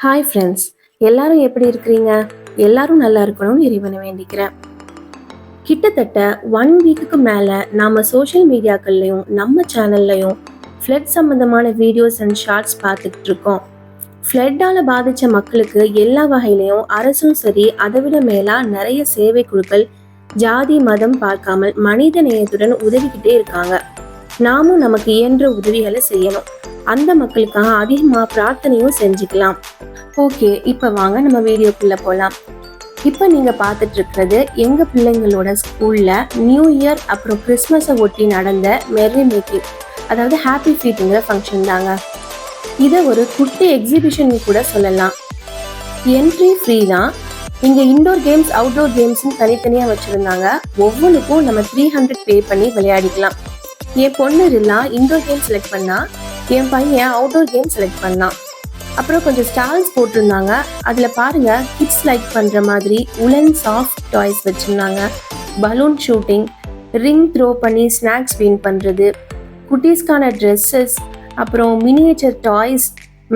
Hi friends, எல்லாரும் எப்படி இருக்கிறீங்க? எல்லாரும் நல்லா இருக்கணும்னு இறைவனை வேண்டிக்கிறேன். கிட்டத்தட்ட 1 வீக்குக்கு மேலே நாம் சோஷியல் மீடியாக்கள்லையும் நம்ம சேனல்லையும் ஃப்ளட் சம்மந்தமான வீடியோஸ் அண்ட் ஷார்ட்ஸ் பார்த்துக்கிட்டு இருக்கோம். ஃப்ளட்டால் பாதித்த மக்களுக்கு எல்லா வகையிலையும் அரசும் சரி, அதை விட மேலாக நிறைய சேவை குழுக்கள் ஜாதி மதம் பார்க்காமல் மனித நேயத்துடன் உதவிக்கிட்டே இருக்காங்க. நாமும் நமக்கு இயன்ற உதவிகளை செய்யணும். அந்த மக்களுக்காக அதிகமாக பிரார்த்தனையும் செஞ்சுக்கலாம். ஓகே, இப்போ வாங்க நம்ம வீடியோக்குள்ளே போகலாம். இப்போ நீங்கள் பார்த்துட்டு இருக்கிறது எங்கள் பிள்ளைங்களோட ஸ்கூலில் நியூ இயர் அப்புறம் கிறிஸ்மஸை ஒட்டி நடந்த மெர்ரி மேக்கிங், அதாவது ஹாப்பி ஃபீட்டுங்கிற ஃபங்க்ஷன் தாங்க. இதை ஒரு குட்டி எக்ஸிபிஷன் கூட சொல்லலாம். என்ட்ரி ஃப்ரீ தான். இங்கே இன்டோர் கேம்ஸ் அவுட்டோர் கேம்ஸ்னு தனித்தனியாக வச்சுருந்தாங்க. ஒவ்வொன்றுக்கும் நம்ம 300 பே பண்ணி விளையாடிக்கலாம். என் பொண்ணு எல்லாம் இன்டோர் கேம் செலக்ட் பண்ணா, என் பையன் அவுட்டோர் கேம் செலக்ட் பண்ணான். அப்புறம் கொஞ்சம் ஸ்டால்ஸ் போட்டிருந்தாங்க. அதில் பாருங்க, கிட்ஸ் லைக் பண்ணுற மாதிரி உலன் சாஃப்ட் டாய்ஸ் வச்சுருந்தாங்க. பலூன் ஷூட்டிங், ரிங் த்ரோ பண்ணி ஸ்நாக்ஸ் வின் பண்ணுறது, குட்டீஸ்க்கான ட்ரெஸ்ஸஸ், அப்புறம் மினியேச்சர் டாய்ஸ்,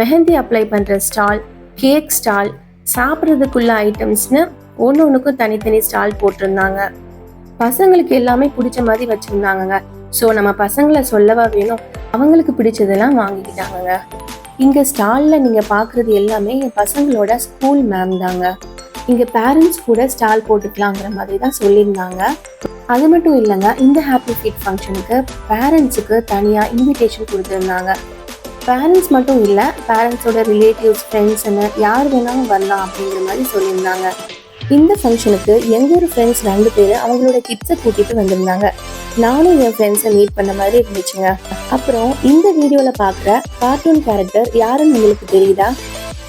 மெஹந்தி அப்ளை பண்ணுற ஸ்டால், கேக் ஸ்டால், சாப்பிட்றதுக்குள்ள ஐட்டம்ஸ்னு ஒன்றுக்கும் தனித்தனி ஸ்டால் போட்டிருந்தாங்க. பசங்களுக்கு எல்லாமே பிடிச்ச மாதிரி வச்சுருந்தாங்கங்க. ஸோ நம்ம பசங்களை சொல்லவா வேணும், அவங்களுக்கு பிடிச்சதெல்லாம் வாங்கிக்கிட்டாங்க. இங்கே ஸ்டாலில் நீங்கள் பார்க்குறது எல்லாமே என் பசங்களோட ஸ்கூல் மேம் தாங்க. இங்கே பேரண்ட்ஸ் கூட ஸ்டால் போட்டுக்கலாங்கிற மாதிரி தான் சொல்லியிருந்தாங்க. அது மட்டும் இல்லைங்க, இந்த ஹாப்பி ஃபீட் ஃபங்க்ஷனுக்கு பேரண்ட்ஸுக்கு தனியாக இன்விடேஷன் கொடுத்துருந்தாங்க. பேரண்ட்ஸ் மட்டும் இல்லை, பேரண்ட்ஸோட ரிலேட்டிவ்ஸ், ஃப்ரெண்ட்ஸுன்னு யார் வேணாலும் வரலாம் அப்படிங்கிற மாதிரி சொல்லியிருந்தாங்க. இந்த ஃபங்க்ஷனுக்கு எங்களோட ஃப்ரெண்ட்ஸ் 2 பேர் அவங்களோட கிட்ஸை கூட்டிகிட்டு வந்திருந்தாங்க. நானும் என் ஃப்ரெண்ட்ஸை மீட் பண்ண மாதிரி இருந்துச்சுங்க. அப்புறம் இந்த வீடியோவில் பார்க்குற கார்ட்டூன் கேரக்டர் யாருன்னு உங்களுக்கு தெரியுதா?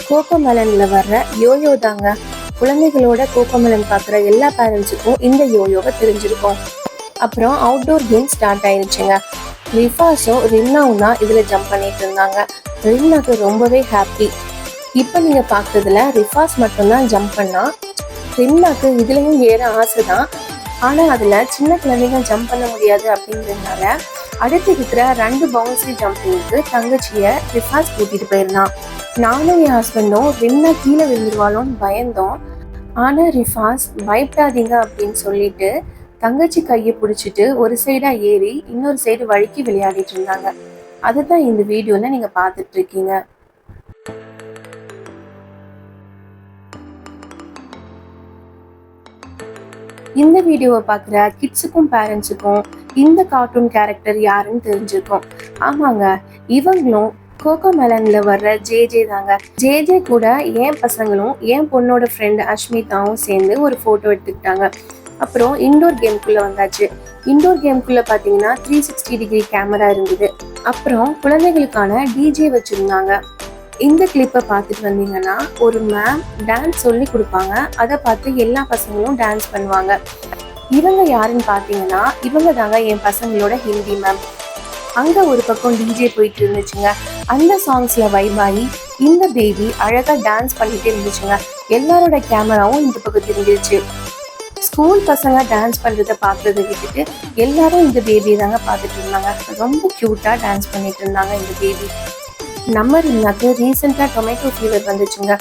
கோகோமெலனில் வர்ற யோயோ தாங்க. குழந்தைகளோட கோகோமெலன் பார்க்குற எல்லா பேரண்ட்ஸுக்கும் இந்த யோயோவை தெரிஞ்சிருக்கும். அப்புறம் அவுட்டோர் கேம் ஸ்டார்ட் ஆயிடுச்சுங்க. ரிஃபாஸும் ரின்னாவும் தான் இதில் ஜம்ப் பண்ணிட்டு இருந்தாங்க. ரின்னாக்கு ரொம்பவே ஹாப்பி. இப்போ நீங்கள் பார்க்குறதுல ரிஃபாஸ் மட்டும்தான் ஜம்ப் பண்ணா. ரின்னாக்கு இதுலேயும் ஏற ஆசை தான். ஆனால் அதில் சின்ன குழந்தைங்க ஜம்ப் பண்ண முடியாது அப்படிங்கிறதுனால அடுத்து இருக்கிற 2 பவுன்சி ஜம்பிங்க்கு தங்கச்சியை ரிஃபாஸ் கூட்டிகிட்டு போயிருந்தான். நானும் என் ஹஸ்பண்டும் ரின்னா கீழே விழுந்துருவாளோன்னு பயந்தோம். ஆனால் ரிஃபாஸ் பயப்படாதீங்க அப்படின்னு சொல்லிட்டு தங்கச்சி கையை பிடிச்சிட்டு ஒரு சைடாக ஏறி இன்னொரு சைடு வழுக்கி விளையாடிட்டு இருந்தாங்க. அதுதான் இந்த வீடியோவில் நீங்கள் பார்த்துட்டு இருக்கீங்க. இந்த வீடியோவை பார்க்குற கிட்ஸுக்கும் பேரண்ட்ஸுக்கும் இந்த கார்ட்டூன் கேரக்டர் யாருன்னு தெரிஞ்சிருக்கும். ஆமாங்க, இவங்களும் கோகோமெலனில் வர்ற ஜேஜே தாங்க. ஜேஜே கூட என் பசங்களும் என் பொண்ணோட ஃப்ரெண்ட் அஷ்மிதாவும் சேர்ந்து ஒரு ஃபோட்டோ எடுத்துக்கிட்டாங்க. அப்புறம் இன்டோர் கேம்குள்ளே வந்தாச்சு. இன்டோர் கேம்குள்ளே பார்த்தீங்கன்னா 360 டிகிரி கேமரா இருந்தது. அப்புறம் குழந்தைகளுக்கான டிஜே வச்சுருந்தாங்க. இந்த கிளிப்பை பார்த்துட்டு வந்தீங்கன்னா ஒரு மேம் டான்ஸ் சொல்லி கொடுப்பாங்க. அதை பார்த்து எல்லா பசங்களும் டான்ஸ் பண்ணுவாங்க. இவங்க யாருன்னு பார்த்தீங்கன்னா இவங்க தாங்க என் பசங்களோட ஹிந்தி மேம். அங்கே ஒரு பக்கம் டிஜே போயிட்டு இருந்துச்சுங்க. அந்த சாங்ஸில் வைபாகி இந்த பேபி அழகாக டான்ஸ் பண்ணிட்டு இருந்துச்சுங்க. எல்லாரோட கேமராவும் இந்த பக்கம் திரும்பிடுச்சு. ஸ்கூல் பசங்க டான்ஸ் பண்ணுறதை பார்க்குறத விட்டுட்டு எல்லாரும் இந்த பேபியை தாங்க பார்த்துட்டு இருந்தாங்க. ரொம்ப க்யூட்டாக டான்ஸ் பண்ணிட்டு இருந்தாங்க இந்த பேபி. நம்ம ரின்னாக்கு ரீசெண்டாக டொமேட்டோ ஃபீவர் வந்துச்சுங்க.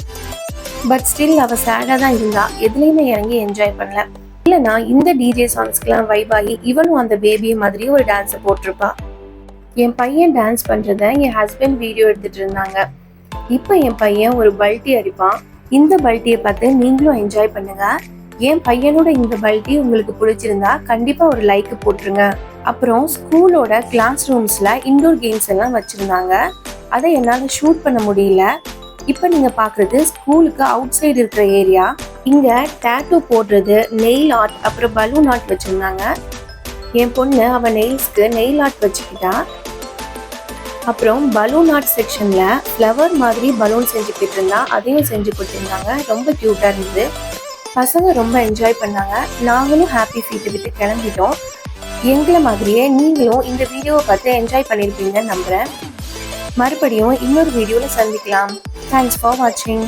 பட் ஸ்டில் அவள் சேடாக தான் இருந்தா. எதுலேயுமே இறங்கி என்ஜாய் பண்ணல. இல்லைனா இந்த டிஜே சாங்ஸ்க்கெலாம் வைபாகி இவனும் அந்த பேபி மாதிரி ஒரு டான்ஸை போட்டிருப்பா. என் பையன் டான்ஸ் பண்ணுறத என் ஹஸ்பண்ட் வீடியோ எடுத்துகிட்டு இருந்தாங்க. இப்போ என் பையன் ஒரு பல்ட்டி அடிப்பான். இந்த பல்ட்டியை பார்த்து நீங்களும் என்ஜாய் பண்ணுங்க. என் பையனோட இந்த பல்ட்டி உங்களுக்கு பிடிச்சிருந்தா கண்டிப்பாக ஒரு லைக் போட்டுருங்க. அப்புறம் ஸ்கூலோட கிளாஸ் ரூம்ஸில் இன்டோர் கேம்ஸ் எல்லாம் வச்சுருந்தாங்க. அதை என்னால் ஷூட் பண்ண முடியல. இப்போ நீங்கள் பார்க்குறது ஸ்கூலுக்கு அவுட் சைடு இருக்கிற ஏரியா. இங்கே டேட்டூ போடுறது, நெயில் ஆர்ட், அப்புறம் பலூன் ஆர்ட் வச்சுருந்தாங்க. என் பொண்ணு அவள் நெயில்ஸ்க்கு நெயில் ஆர்ட் வச்சுக்கிட்டா. அப்புறம் பலூன் ஆர்ட் செக்ஷனில் ஃப்ளவர் மாதிரி பலூன் செஞ்சுக்கிட்டு இருந்தா. அதையும் செஞ்சு கொடுத்துருந்தாங்க. ரொம்ப க்யூட்டாக இருந்தது. பசங்க ரொம்ப என்ஜாய் பண்ணாங்க. நாங்களும் ஹாப்பி ஃபீட்டை விட்டு கிளம்பிட்டோம். எங்களை மாதிரியே நீங்களும் இந்த வீடியோவை பார்த்து என்ஜாய் பண்ணியிருப்பீங்கன்னு நம்புகிறேன். மறுபடியும் இன்னொரு வீடியோவில் சந்திக்கலாம். தேங்க்ஸ் ஃபார் வாட்சிங்.